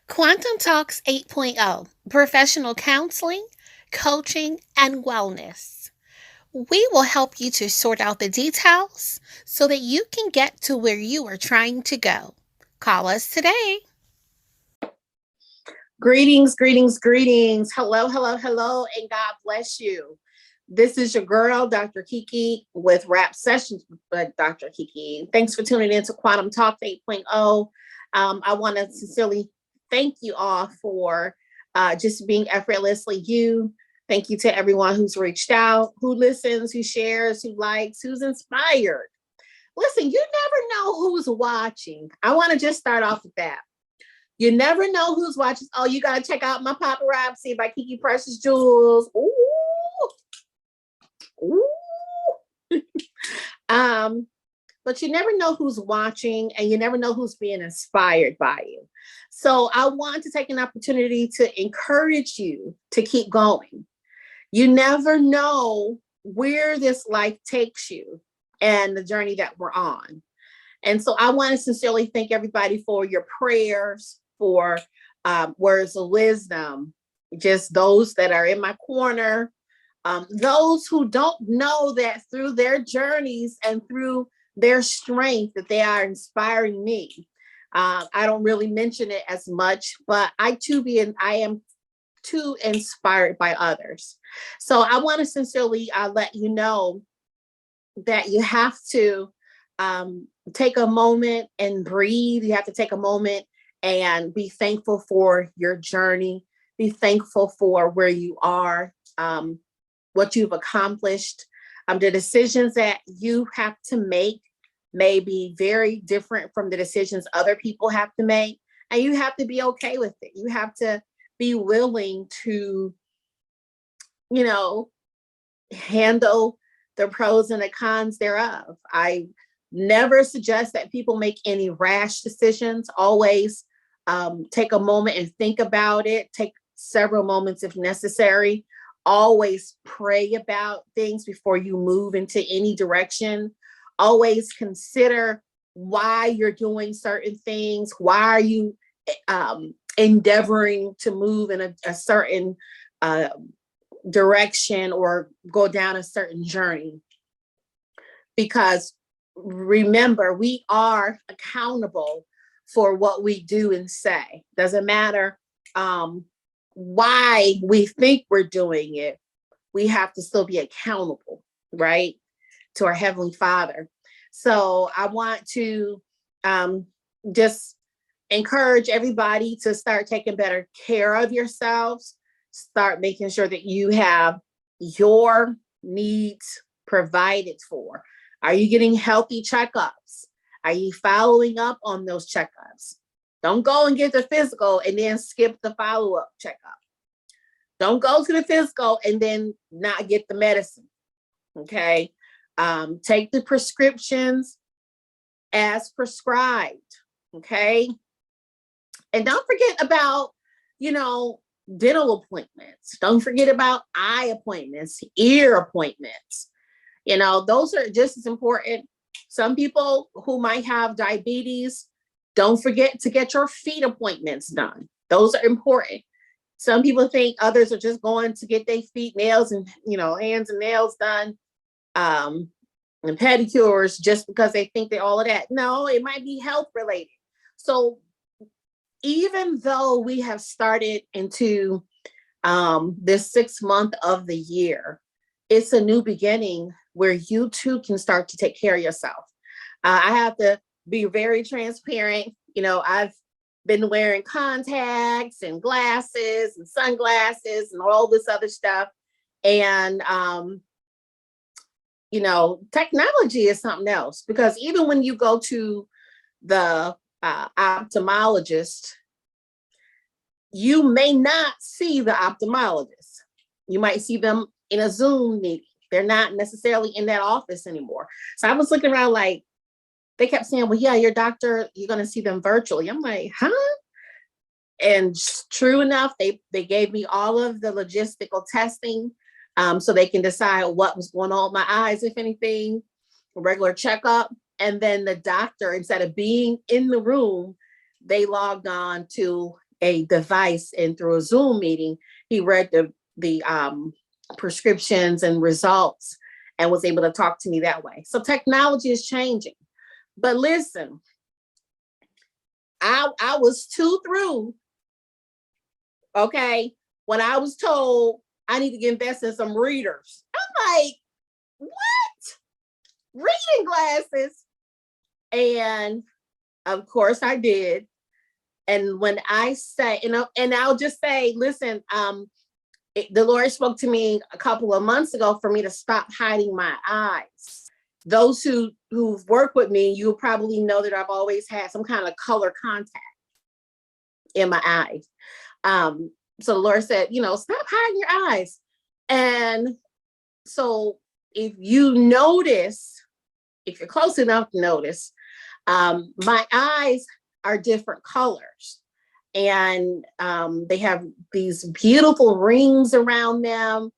Quantum Talks 8.0 Professional Counseling, Coaching, and Wellness. We will help you to sort out the details so that you can get to where you are trying to go. Call us today. Greetings, greetings, greetings. Hello, hello, hello, and God bless you. This is your girl, Dr. Kiki, with Rap Sessions with Dr. Kiki. Thanks for tuning in to Quantum Talk 8.0. I want to sincerely thank you all for just being effortlessly you. Thank you to everyone who's reached out, who listens, who shares, who likes, who's inspired. Listen, you never know who's watching. I want to just start off with that. You never know who's watching. Oh, you got to check out my paparazzi by Kiki Precious Jewels. Ooh. Ooh. But you never know who's watching, and you never know who's being inspired by you. So I want to take an opportunity to encourage you to keep going. You never know where this life takes you and the journey that we're on. And so I want to sincerely thank everybody for your prayers, for words of wisdom, just those that are in my corner, those who don't know that through their journeys and through their strength that they are inspiring me. I don't really mention it as much, but I am too inspired by others. So I want to sincerely let you know that you have to take a moment and breathe. You have to take a moment and be thankful for your journey. Be thankful for where you are, what you've accomplished. The decisions that you have to make may be very different from the decisions other people have to make. And you have to be okay with it. You have to be willing to, handle the pros and the cons thereof. I never suggest that people make any rash decisions. Always take a moment and think about it. Take several moments if necessary. Always pray about things before you move into any direction. Always consider why you're doing certain things. Why are you endeavoring to move in a certain direction or go down a certain journey? Because remember, we are accountable for what we do and say. Doesn't matter why we think we're doing it. We have to still be accountable, right, to our Heavenly Father. So I want to just encourage everybody to start taking better care of yourselves. Start making sure that you have your needs provided for. Are you getting healthy checkups? Are you following up on those checkups? Don't go and get the physical and then skip the follow-up checkup. Don't go to the physical and then not get the medicine. Okay. Take the prescriptions as prescribed. Okay. And don't forget about, dental appointments. Don't forget about eye appointments, ear appointments. Those are just as important. Some people who might have diabetes, don't forget to get your feet appointments done. Those are important. Some people think others are just going to get their feet, nails, and hands and nails done, and pedicures just because they think they're all of that. No, it might be health related. So even though we have started into this 6th month of the year, it's a new beginning where you too can start to take care of yourself. I have to be very transparent. I've been wearing contacts and glasses and sunglasses and all this other stuff. And, technology is something else, because even when you go to the ophthalmologist, you may not see the ophthalmologist. You might see them in a Zoom meeting. They're not necessarily in that office anymore. So I was looking around like, they kept saying, well, yeah, your doctor, you're going to see them virtually. I'm like, huh? And true enough, they gave me all of the logistical testing so they can decide what was going on with my eyes, if anything, a regular checkup. And then the doctor, instead of being in the room, they logged on to a device, and through a Zoom meeting, he read the prescriptions and results and was able to talk to me that way. So technology is changing. But listen, I was too through, okay, when I was told I need to invest in some readers. I'm like, what? Reading glasses? And of course I did. And when I say, and I'll just say, listen, the Lord spoke to me a couple of months ago for me to stop hiding my eyes. Those who've worked with me, you'll probably know that I've always had some kind of color contact in my eyes. So the Lord said, stop hiding your eyes. And so if you notice, if you're close enough to notice, my eyes are different colors. And they have these beautiful rings around them,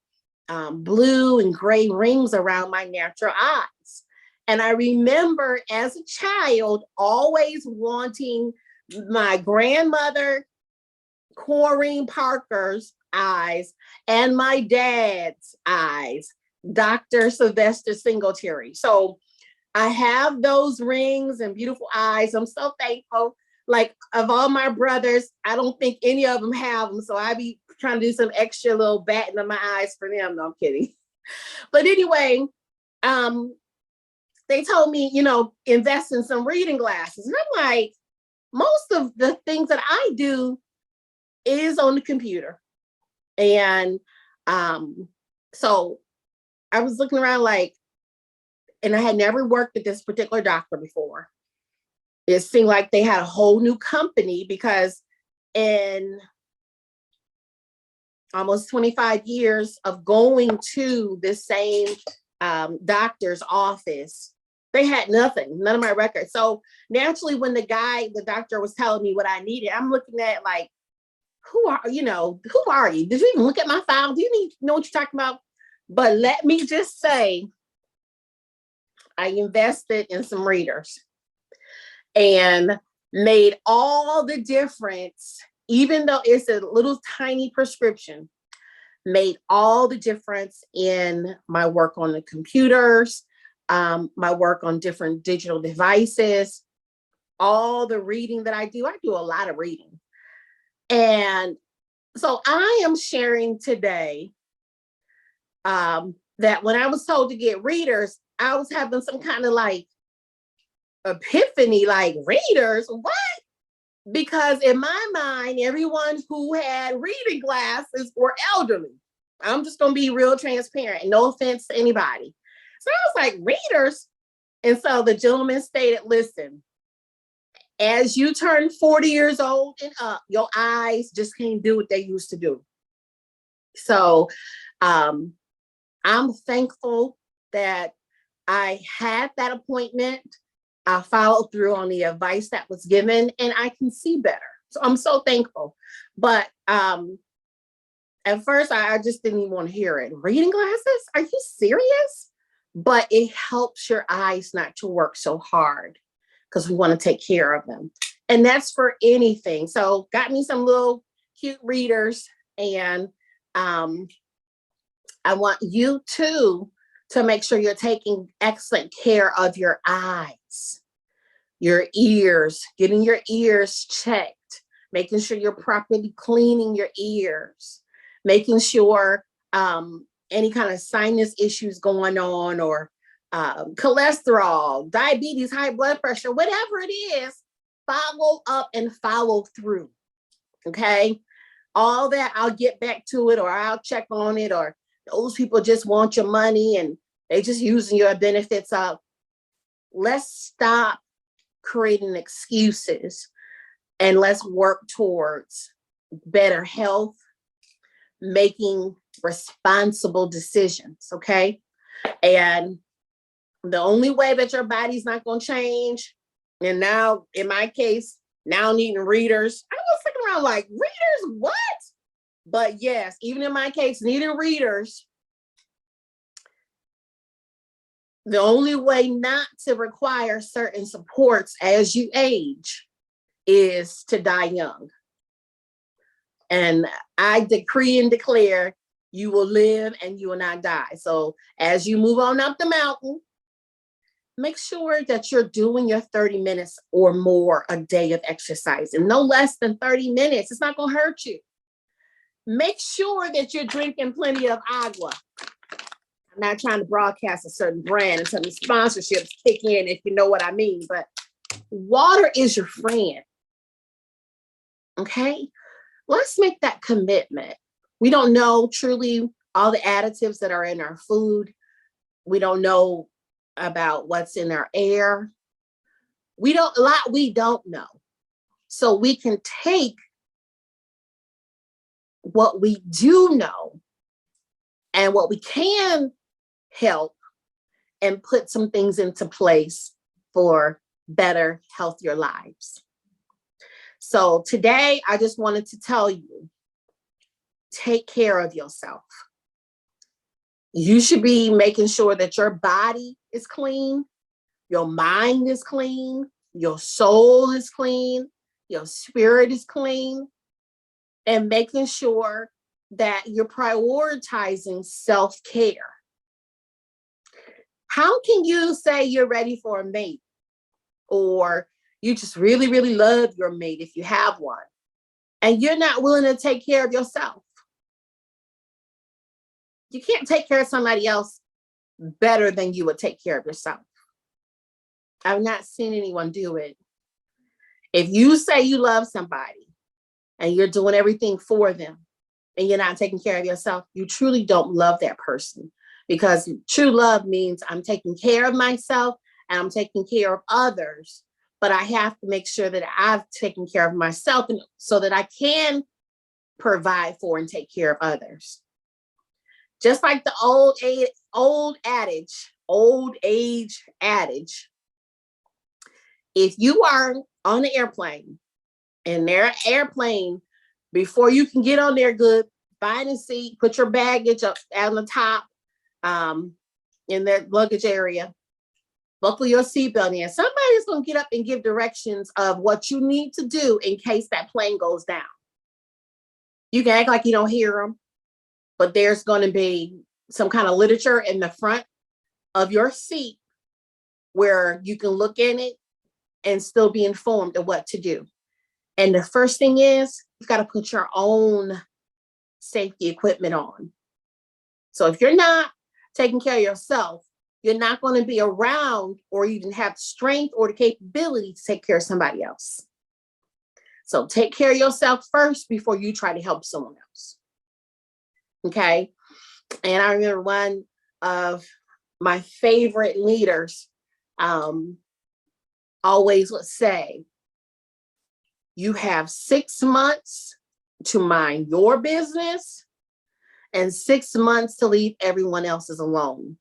blue and gray rings around my natural eyes. And I remember as a child always wanting my grandmother, Corrine Parker's eyes, and my dad's eyes, Dr. Sylvester Singletary. So I have those rings and beautiful eyes. I'm so thankful. Like, of all my brothers, I don't think any of them have them. So I be trying to do some extra little batting of my eyes for them. No, I'm kidding. But anyway, they told me, invest in some reading glasses. And I'm like, most of the things that I do is on the computer. And so I was looking around and I had never worked at this particular doctor before. It seemed like they had a whole new company because in almost 25 years of going to the same doctor's office, they had nothing, none of my records. So naturally, when the doctor was telling me what I needed, I'm looking at who are you? Did you even look at my file? Do you need to know what you're talking about? But let me just say, I invested in some readers and made all the difference, even though it's a little tiny prescription, made all the difference in my work on the computers, my work on different digital devices, all the reading that I do a lot of reading. And so I am sharing today that when I was told to get readers, I was having some kind of epiphany, readers, what? Because in my mind, everyone who had reading glasses were elderly. I'm just going to be real transparent. No offense to anybody. So I was like, readers? And so the gentleman stated, listen, as you turn 40 years old and up, your eyes just can't do what they used to do. So I'm thankful that I had that appointment. I followed through on the advice that was given, and I can see better. So I'm so thankful. But at first, I just didn't even want to hear it. Reading glasses? Are you serious? But it helps your eyes not to work so hard because we want to take care of them. And that's for anything. So got me some little cute readers. And I want you too to make sure you're taking excellent care of your eyes, your ears, getting your ears checked, making sure you're properly cleaning your ears, making sure any kind of sinus issues going on, or cholesterol, diabetes, high blood pressure, whatever it is, follow up and follow through. Okay. All that, I'll get back to it, or I'll check on it, or those people just want your money and they just using your benefits up. Let's stop creating excuses and let's work towards better health, making responsible decisions. Okay. And the only way that your body's not going to change, and now in my case, now needing readers, I was looking around like, readers, what? But yes, even in my case, needing readers, the only way not to require certain supports as you age is to die young. And I decree and declare you will live and you will not die. So as you move on up the mountain, make sure that you're doing your 30 minutes or more a day of exercise, and no less than 30 minutes. It's not going to hurt you. Make sure that you're drinking plenty of agua. I'm not trying to broadcast a certain brand until the sponsorships kick in, if you know what I mean, but water is your friend. Okay? Let's make that commitment. We don't know truly all the additives that are in our food. We don't know about what's in our air. We don't know. So we can take what we do know and what we can help and put some things into place for better, healthier lives. So today, I just wanted to tell you, take care of yourself. You should be making sure that your body is clean, your mind is clean, your soul is clean, your spirit is clean, and making sure that you're prioritizing self-care. How can you say you're ready for a mate, or you just really, really love your mate if you have one, and you're not willing to take care of yourself? You can't take care of somebody else better than you would take care of yourself. I've not seen anyone do it. If you say you love somebody and you're doing everything for them and you're not taking care of yourself, you truly don't love that person, because true love means I'm taking care of myself and I'm taking care of others, but I have to make sure that I've taken care of myself so that I can provide for and take care of others. Just like the old age adage, if you are on an airplane and their airplane, before you can get on there good, find a seat, put your baggage up on the top in that luggage area, buckle your seatbelt in. Somebody's going to get up and give directions of what you need to do in case that plane goes down. You can act like you don't hear them, but there's going to be some kind of literature in the front of your seat where you can look in it and still be informed of what to do. And the first thing is, you've got to put your own safety equipment on. So if you're not taking care of yourself, you're not going to be around or even have strength or the capability to take care of somebody else. So take care of yourself first before you try to help someone else. Okay. And I remember one of my favorite leaders always would say, you have 6 months to mind your business and 6 months to leave everyone else's alone.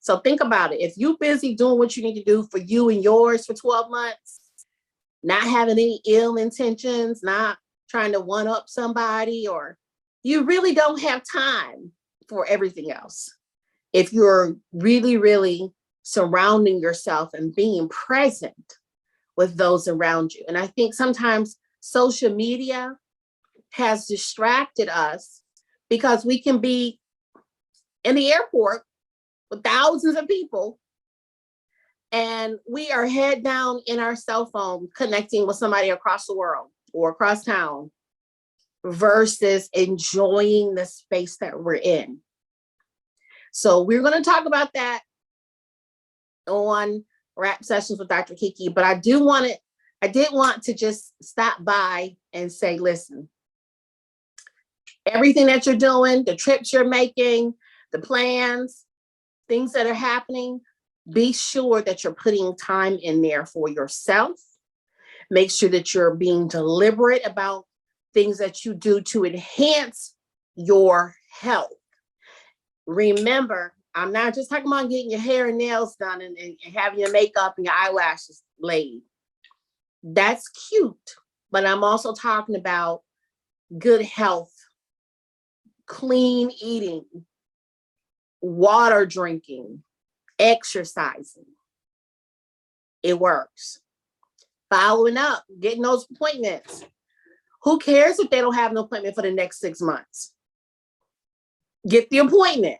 So think about it. If you're busy doing what you need to do for you and yours for 12 months, not having any ill intentions, not trying to one up somebody, or you really don't have time for everything else. If you're really, really surrounding yourself and being present with those around you. And I think sometimes social media has distracted us because we can be in the airport with thousands of people and we are head down in our cell phone connecting with somebody across the world or across town versus enjoying the space that we're in. So we're going to talk about that on Wrap Sessions with Dr. Kiki, but I did want to just stop by and say, listen, everything that you're doing, the trips you're making, the plans, things that are happening, be sure that you're putting time in there for yourself. Make sure that you're being deliberate about things that you do to enhance your health. Remember, I'm not just talking about getting your hair and nails done and having your makeup and your eyelashes laid. That's cute, but I'm also talking about good health, clean eating, water drinking, exercising. It works. Following up, getting those appointments. Who cares if they don't have an appointment for the next 6 months? Get the appointment,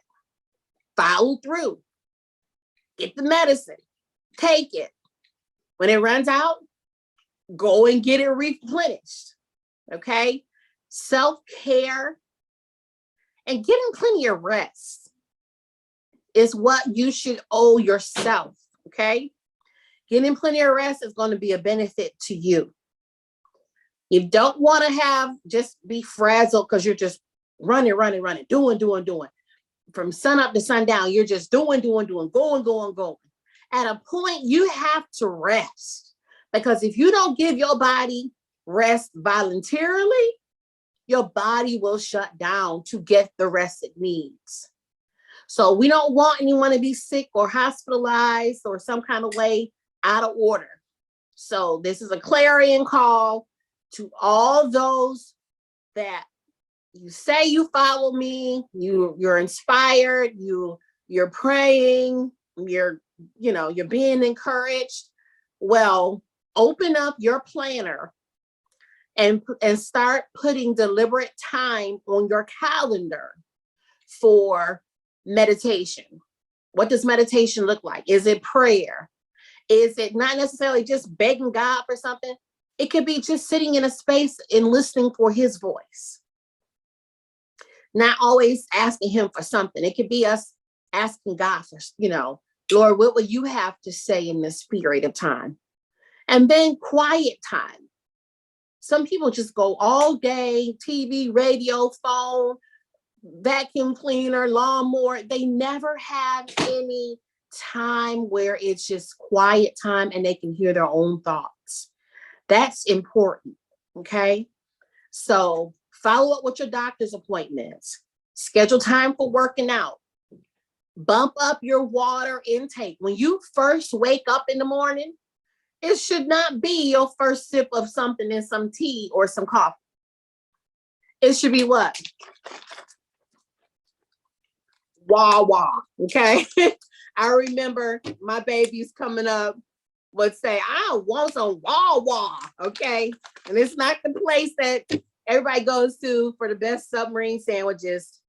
follow through, get the medicine, take it. When it runs out, go and get it replenished. Okay? Self-care and getting plenty of rest is what you should owe yourself. Okay? Getting plenty of rest is going to be a benefit to you. You don't want to just be frazzled because you're just running, doing. From sun up to sundown, you're just doing, going. At a point, you have to rest, because if you don't give your body rest voluntarily, your body will shut down to get the rest it needs. So we don't want anyone to be sick or hospitalized or some kind of way out of order. So this is a clarion call to all those that you say you follow me, you're inspired, you're praying, you're being encouraged. Well, open up your planner and start putting deliberate time on your calendar for meditation. What does meditation look like? Is it prayer? Is it not necessarily just begging God for something? It could be just sitting in a space and listening for his voice. Not always asking him for something. It could be us asking God for, Lord, what will you have to say in this period of time? And then quiet time. Some people just go all day, TV, radio, phone, vacuum cleaner, lawnmower. They never have any time where it's just quiet time and they can hear their own thoughts. That's important. Okay. So follow up with your doctor's appointments. Schedule time for working out. Bump up your water intake. When you first wake up in the morning, it should not be your first sip of something in some tea or some coffee. It should be what? Wah. Okay. I remember my babies coming up would say, I want some wah. Okay. And it's not the place that everybody goes to for the best submarine sandwiches,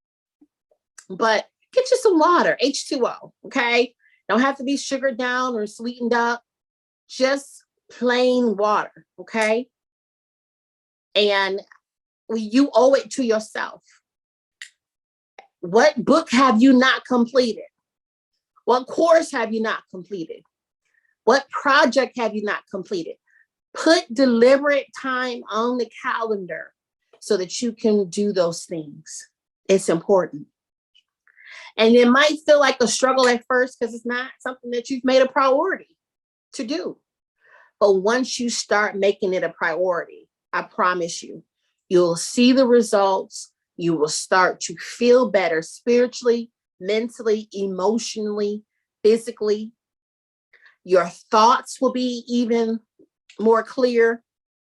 but get you some water, H2O. Okay. Don't have to be sugared down or sweetened up. Just plain water. Okay. And you owe it to yourself. What book have you not completed? What course have you not completed? What project have you not completed? Put deliberate time on the calendar so that you can do those things. It's important. And it might feel like a struggle at first because it's not something that you've made a priority to do. But once you start making it a priority, I promise you, you'll see the results. You will start to feel better spiritually, mentally, emotionally, physically. Your thoughts will be even more clear.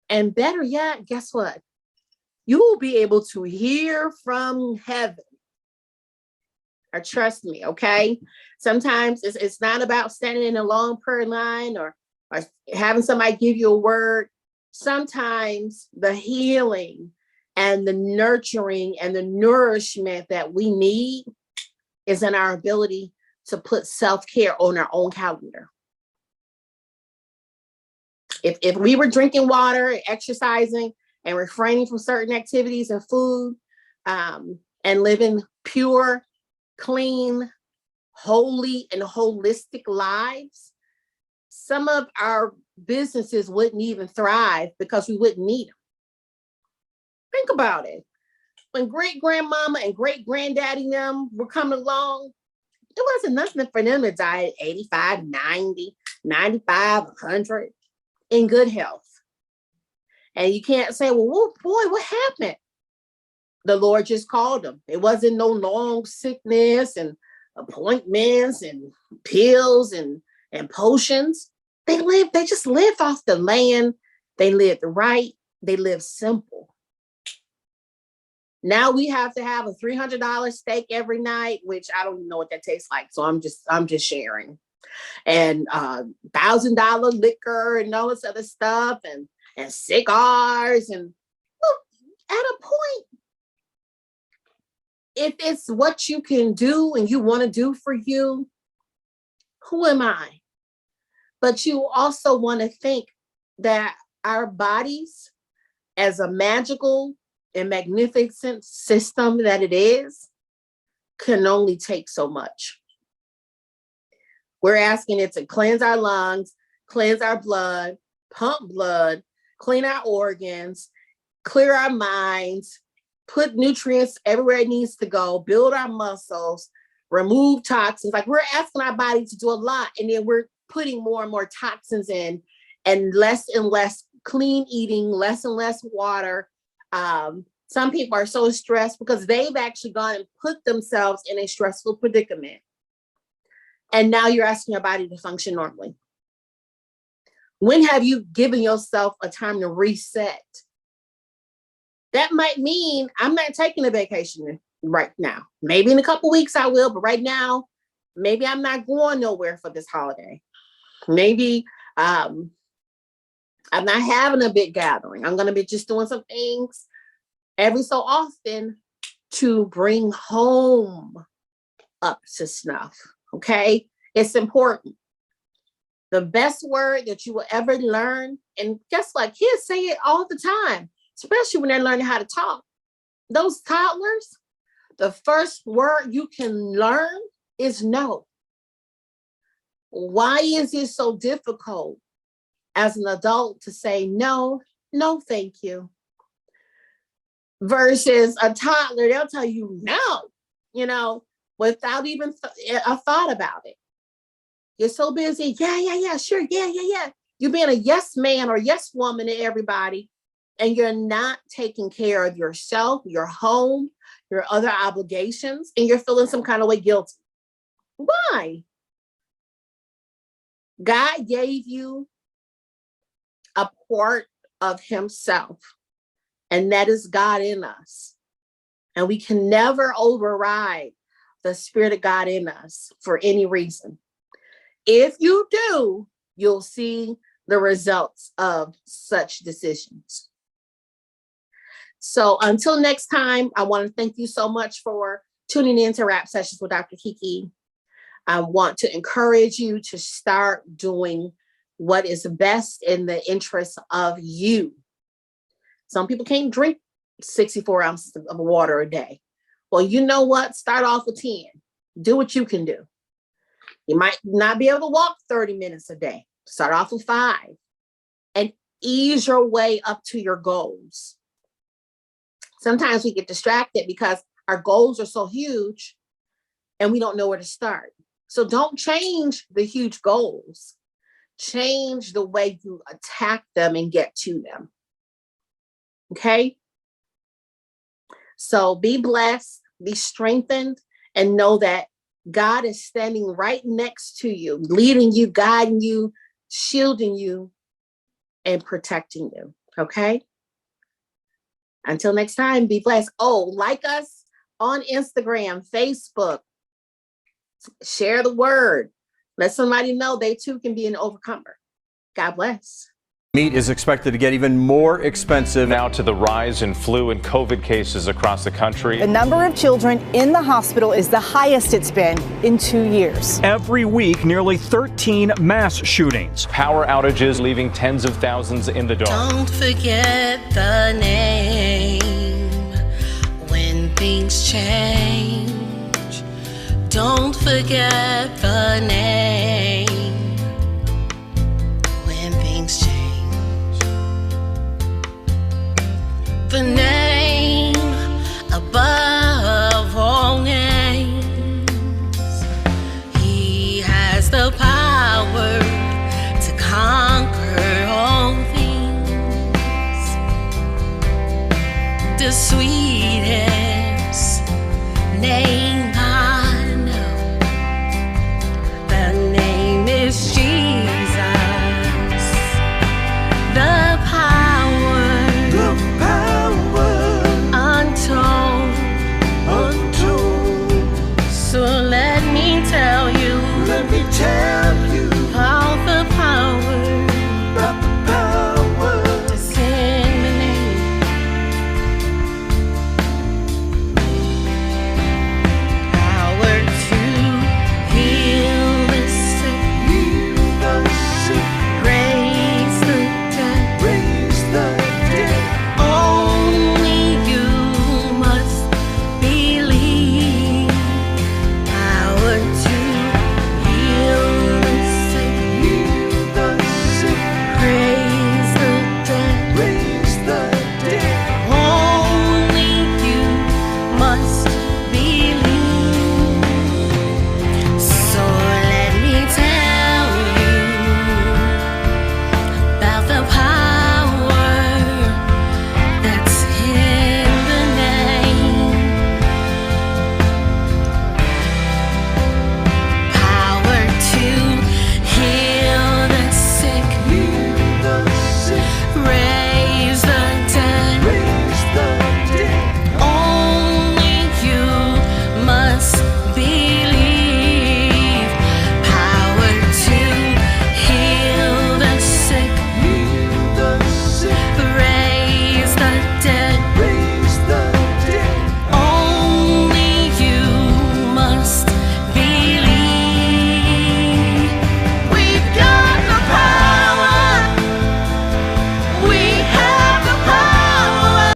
And better yet, guess what? You will be able to hear from heaven. Or trust me, okay? Sometimes it's not about standing in a long prayer line or having somebody give you a word. Sometimes the healing and the nurturing and the nourishment that we need is in our ability to put self-care on our own calendar. If we were drinking water, exercising, and refraining from certain activities and food, and living pure, clean, holy, and holistic lives, some of our businesses wouldn't even thrive because we wouldn't need them. Think about it. When great grandmama and great granddaddy them were coming along, it wasn't nothing for them to die at 85, 90, 95, 100 in good health. And you can't say, well, boy, what happened? The Lord just called them. It wasn't no long sickness and appointments and pills and potions. They just lived off the land. They lived right. They lived simple. Now we have to have a $300 steak every night, which I don't even know what that tastes like. So I'm just sharing. And $1,000 liquor and all this other stuff and cigars. And well, if it's what you can do and you want to do for you, who am I? But you also want to think that our bodies, as a magical and magnificent system that it is, can only take so much. We're asking it to cleanse our lungs, cleanse our blood, pump blood, clean our organs, clear our minds, put nutrients everywhere it needs to go, build our muscles, remove toxins. Like, we're asking our body to do a lot, and then we're putting more and more toxins in, and less clean eating, less and less water. Some people are so stressed because they've actually gone and put themselves in a stressful predicament. And now you're asking your body to function normally. When have you given yourself a time to reset? That might mean I'm not taking a vacation right now. Maybe in a couple weeks I will, but right now, maybe I'm not going nowhere for this holiday. Maybe I'm not having a big gathering. I'm going to be just doing some things every so often to bring home up to snuff. Okay? It's important. The best word that you will ever learn, and guess what? Kids say it all the time, especially when they're learning how to talk. Those toddlers, the first word you can learn is no. Why is it so difficult as an adult to say no, no, thank you? Versus a toddler, they'll tell you no, without even a thought about it. You're so busy. Yeah, sure. Yeah. You're being a yes man or yes woman to everybody, and you're not taking care of yourself, your home, your other obligations, and you're feeling some kind of way guilty. Why? God gave you a part of himself, and that is God in us. And we can never override the Spirit of God in us for any reason. If you do, you'll see the results of such decisions. So until next time, I want to thank you so much for tuning in to Rap Sessions with Dr. Kiki. I want to encourage you to start doing what is best in the interest of you. Some people can't drink 64 ounces of water a day. Well, you know what? Start off with 10. Do what you can do. You might not be able to walk 30 minutes a day. Start off with 5 and ease your way up to your goals. Sometimes we get distracted because our goals are so huge and we don't know where to start. So don't change the huge goals. Change the way you attack them and get to them. Okay? So be blessed, be strengthened, and know that God is standing right next to you, leading you, guiding you, shielding you, and protecting you. Okay? Until next time, be blessed. Oh, like us on Instagram, Facebook. Share the word. Let somebody know they too can be an overcomer. God bless. Meat is expected to get even more expensive. Now to the rise in flu and COVID cases across the country. The number of children in the hospital is the highest it's been in 2 years. Every week, nearly 13 mass shootings. Power outages leaving tens of thousands in the dark. Don't forget the name when things change. Don't forget the name when things change. The name above all names. He has the power to conquer all things. The sweetest